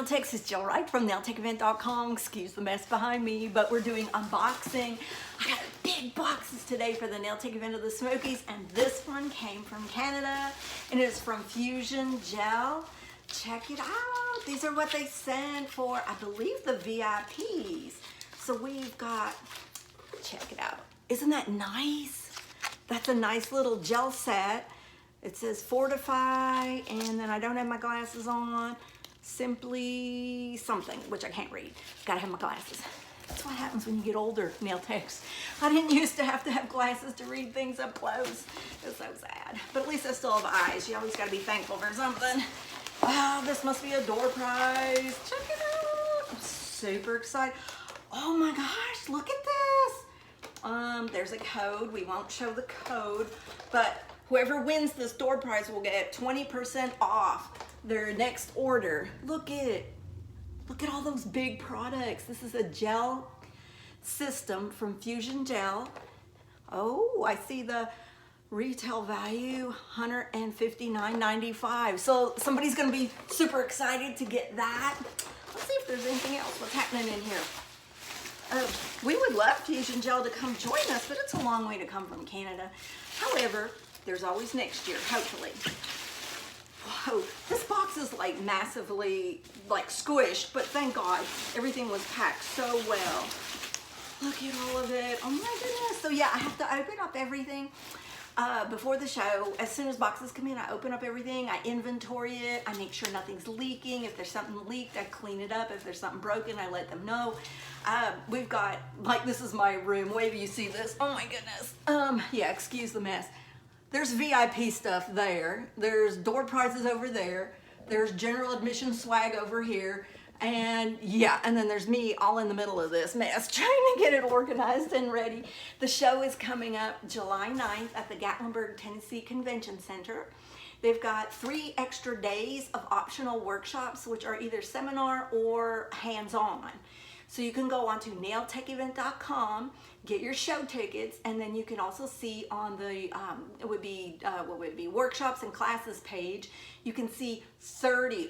nail techs, it's Jill Wright from nailtechevent.com. Excuse the mess behind me, but we're doing unboxing. I got big boxes today for the nail tech event of the Smokies, and this one came from Canada, and it is from Fuzion Gel. Check it out. These are what they sent for, I believe, the VIPs. So we've got, check it out. Isn't that nice? That's a nice little gel set. It says Fortify, and then I don't have my glasses on. Simply something, which I can't read. Gotta have my glasses. That's what happens when you get older, nail techs. I didn't used to have glasses to read things up close. It's so sad. But at least I still have eyes. You always gotta be thankful for something. Wow, this must be a door prize. Check it out. I'm super excited. Oh my gosh, look at this. There's a code. We won't show the code, but whoever wins this door prize will get 20% off their next order. Look at all those big products. This is a gel system from Fuzion Gel. Oh, I see the retail value, $159.95. So somebody's gonna be super excited to get that. Let's see if there's anything else. What's happening in here? We would love Fuzion Gel to come join us, but it's a long way to come from Canada. However, there's always next year, hopefully. Whoa, this box is like massively like squished, but thank God everything was packed so well. Look at all of it. Oh my goodness. So yeah, I have to open up everything before the show. As soon as boxes come in, I open up everything, I inventory it, I make sure nothing's leaking. If there's something leaked, I clean it up. If there's something broken, I let them know. We've got, like, this is my room. Wait till you see this. Oh my goodness. Yeah, excuse the mess. There's VIP stuff there. There's door prizes over there. There's general admission swag over here. And yeah, and then there's me all in the middle of this mess, trying to get it organized and ready. The show is coming up July 9th at the GATLINBURG, Tennessee Convention Center. They've got 3 extra days of optional workshops, which are either seminar or hands-on. So you can go onto nailtechevent.com, get your show tickets, and then you can also see on the, what would be workshops and classes page, you can see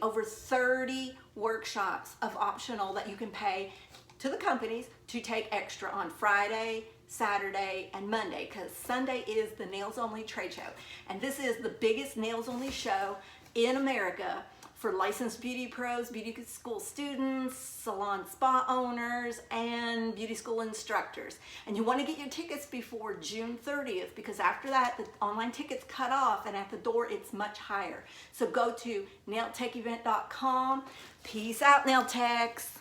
over 30 workshops of optional that you can pay to the companies to take extra on Friday, Saturday, and Monday, because Sunday is the Nails Only trade show. And this is the biggest Nails Only show in America for licensed beauty pros, beauty school students, salon spa owners, and beauty school instructors. And you want to get your tickets before June 30th, because after that, the online tickets cut off, and at the door, it's much higher. So go to nailtechevent.com. Peace out, nail techs.